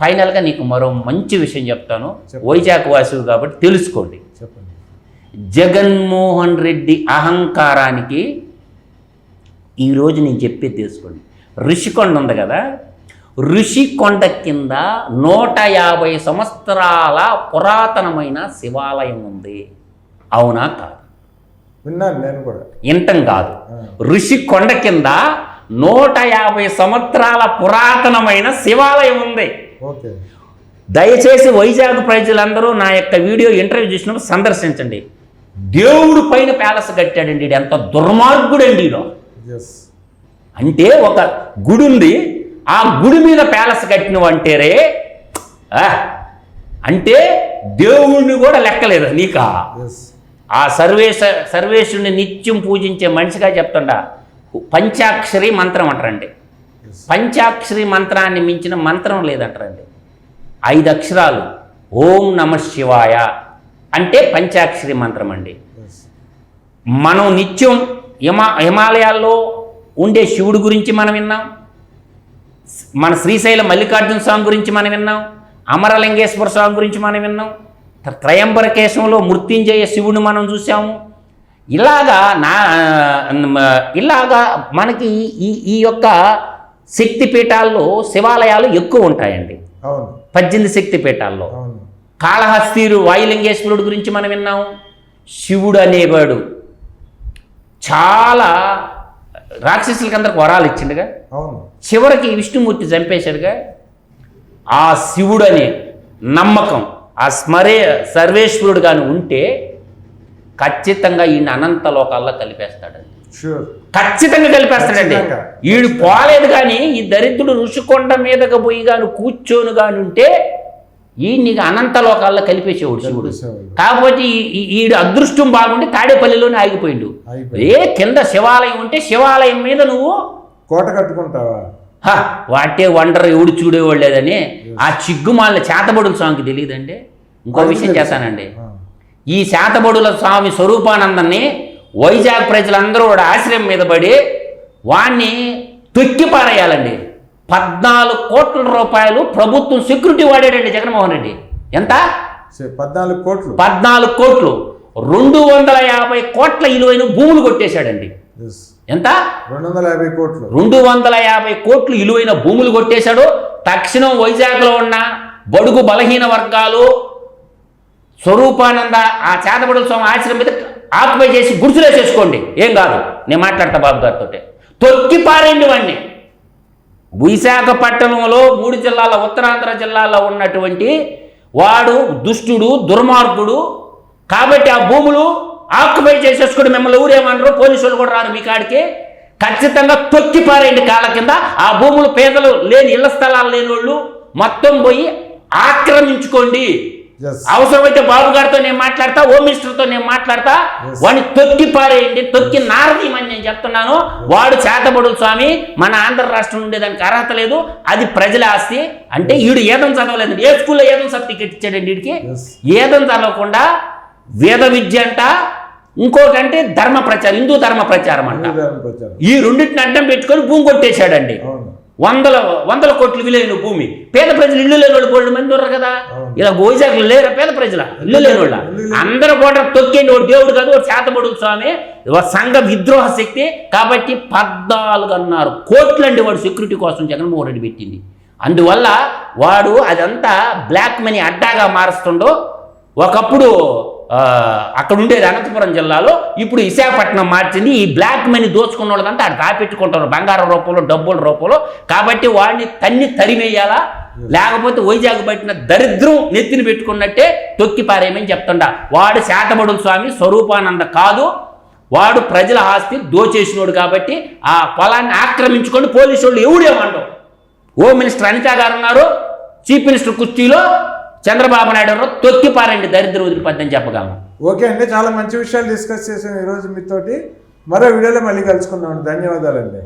ఫైనల్గా నీకు మరో మంచి విషయం చెప్తాను, వైజాగ్ వాసువు కాబట్టి తెలుసుకోండి. జగన్మోహన్ రెడ్డి అహంకారానికి ఈరోజు నేను చెప్పేది తెలుసుకోండి. ఋషికొండ ఉంది కదా, ఋషికొండ కింద 150 సంవత్సరాల పురాతనమైన శివాలయం ఉంది. అవునా కాదు? విన్నాను నేను కూడా. ఇంటం కాదు, ఋషికొండ కింద 150 సంవత్సరాల పురాతనమైన శివాలయం ఉంది. దయచేసి వైజాగ్ ప్రజలందరూ నా యొక్క వీడియో ఇంటర్వ్యూ చూసినప్పుడు సందర్శించండి. దేవుడు పైన ప్యాలెస్ కట్టాడండి. ఎంత దుర్మార్గుడండి. అంటే ఒక గుడి ఉంది, ఆ గుడి మీద ప్యాలెస్ కట్టినవంటేరే అంటే దేవుణ్ణి కూడా లెక్కలేదు నీకా. ఆ సర్వేశ్వరుని నిత్యం పూజించే మనిషిగా చెప్తుండా పంచాక్షరి మంత్రం అంటారండి. పంచాక్షరి మంత్రాన్ని మించిన మంత్రం లేదంటారండి. 5 అక్షరాలు ఓం నమః శివాయ అంటే పంచాక్షరి మంత్రం అండి. మనం నిత్యం హిమాలయాల్లో ఉండే శివుడి గురించి మనం విన్నాం, మన శ్రీశైల మల్లికార్జున స్వామి గురించి మనం విన్నాం, అమరలింగేశ్వర స్వామి గురించి మనం విన్నాం, త్రయంబరకేశంలో మృత్యుంజయ శివుడిని మనం చూసాము. ఇలాగా మనకి ఈ యొక్క శక్తిపీఠాల్లో శివాలయాలు ఎక్కువ ఉంటాయండి. 18 శక్తిపీఠాల్లో కాళహస్తీరు వాయులింగేశ్వరుడు గురించి మనం విన్నాము. శివుడు అనేవాడు చాలా రాక్షసులకి అందరికి వరాలు ఇచ్చిండుగా, చివరికి విష్ణుమూర్తి చంపేశాడుగా. ఆ శివుడు అనే నమ్మకం ఆ సర్వేశ్వరుడు కానీ ఉంటే ఖచ్చితంగా ఈయన అనంత లోకాల్లో కలిపేస్తాడండి. ఖచ్చితంగా కలిపేస్తాడండి. ఈడు పోలేదు కానీ ఈ దరిద్రుడు ఋషికొండ మీదకి పోయి కానీ కూర్చొని కానీ ఉంటే ఈయనకి అనంత లోకాల్లో కలిపేసేవాడు శివుడు. కాకపోతే ఈడు అదృష్టం బాగుండి తాడేపల్లిలోనే ఆగిపోయిండు. కింద శివాలయం ఉంటే శివాలయం మీద నువ్వు కోట కట్టుకుంటావా? వాటే వండర్ ఎవడు చూడేవాడు లేదని ఆ చిగ్గుమాల చేతబడుల స్వామికి తెలియదండి. ఇంకో విషయం చేస్తానండి, ఈ శాతబడుల స్వామి స్వరూపానందాన్ని వైజాగ్ ప్రజలందరూ కూడా ఆశ్రయం మీద పడి వాణ్ణి తొక్కి పారేయాలండి. 14 కోట్ల రూపాయలు ప్రభుత్వం సెక్యూరిటీ వాడాడండి జగన్మోహన్ రెడ్డి. ఎంత? 14 కోట్లు. 14 కోట్లు 250 కోట్ల విలువైన భూములు కొట్టేశాడండి. ఎంత? 250 కోట్లు. 250 కోట్లు విలువైన భూములు కొట్టేశాడు. తక్షణం వైజాగ్లో ఉన్న బడుగు బలహీన వర్గాలు స్వరూపానంద ఆ చేతబడుల స్వామి ఆశ్రమం మీద ఆక్యుపై చేసి గుర్తులే చేసుకోండి, ఏం కాదు. నేను మాట్లాడతా బాబు గారితో. తొక్కి పారేయండి వాడిని. విశాఖపట్నంలో 3 జిల్లాల ఉత్తరాంధ్ర జిల్లాలో ఉన్నటువంటి వాడు దుష్టుడు దుర్మార్గుడు కాబట్టి ఆ భూములు ఆక్యుపై చేసేసుకుని మిమ్మల్ని ఊరేమన్నారు, పోలీసులు కూడా రారు మీ కాడికి. ఖచ్చితంగా తొక్కి పారేయండి కాళ్ళ కింద. ఆ భూములు పేదలు లేని ఇళ్ల స్థలాలు లేని వాళ్ళు మొత్తం పోయి ఆక్రమించుకోండి. అవసరమైతే బాబు గారితో నేను మాట్లాడతా, హోమ్ మినిస్టర్తో నేను మాట్లాడతా, వాడిని తొక్కి పారేయండి, తొక్కి నారదీయమని నేను చెప్తున్నాను. వాడు చేతబడుల స్వామి, మన ఆంధ్ర రాష్ట్రం ఉండేదానికి అర్హత లేదు, అది ప్రజల ఆస్తి. అంటే వీడు ఏదం చదవలేదు. ఏ స్కూల్లో ఏదం సర్టిఫికెట్ ఇచ్చాడండి వీడికి? ఏదం చదవకుండా వేద విద్య అంట, ఇంకోటంటే ధర్మ ప్రచారం, హిందూ ధర్మ ప్రచారం అంట. ఈ రెండింటిని అడ్డం పెట్టుకొని భూమి కొట్టేశాడండి. వందల కోట్లు విలువైన భూమి. పేద ప్రజలు ఇల్లు లేని వాళ్ళు 2 మంది ఉన్నారు కదా. ఇలా గోజాకులు లేరా పేద ప్రజల ఇల్లు లేని వాళ్ళ? అందరూ కూడా తొక్కేండి. వాడు దేవుడు కాదు, వాడు చేతబడుల స్వామి, సంఘ విద్రోహ శక్తి. కాబట్టి 14.5 కోట్లండి వాడు సెక్యూరిటీ కోసం జగన్మోహన్ రెడ్డి పెట్టింది. అందువల్ల వాడు అదంతా బ్లాక్ మనీ అడ్డాగా మారుస్తుండో. ఒకప్పుడు అక్కడ ఉండేది అనంతపురం జిల్లాలో, ఇప్పుడు విశాఖపట్నం మార్చింది. ఈ బ్లాక్ మనీ దోచుకున్న వాళ్ళంతా అక్కడ దాపెట్టుకుంటారు బంగారం రూపంలో, డబ్బుల రూపంలో. కాబట్టి వాడిని తరిమేయాలా, లేకపోతే వైజాగ్ పట్టిన దరిద్రం నెత్తిని పెట్టుకున్నట్టే తొక్కి పారేయమని చెప్తుండా. వాడు శాతబడుల స్వామి స్వరూపానంద కాదు, వాడు ప్రజల ఆస్తి దోచేసినోడు. కాబట్టి ఆ పొలాన్ని ఆక్రమించుకొని పోలీసు వాళ్ళు ఎవడేమంటావు. హోమ్ మినిస్టర్ అనిత గారు ఉన్నారు, చీఫ్ మినిస్టర్ కుర్చీలో చంద్రబాబు నాయుడు తొక్కి పారండి, దరిద్రం వదిలిపోద్దని చెప్పగలను. ఓకే అండి, చాలా మంచి విషయాలు డిస్కస్ చేసాం ఈరోజు మీతోటి. మరో వీడియోలో మళ్ళీ కలుసుకుందాం. ధన్యవాదాలండి.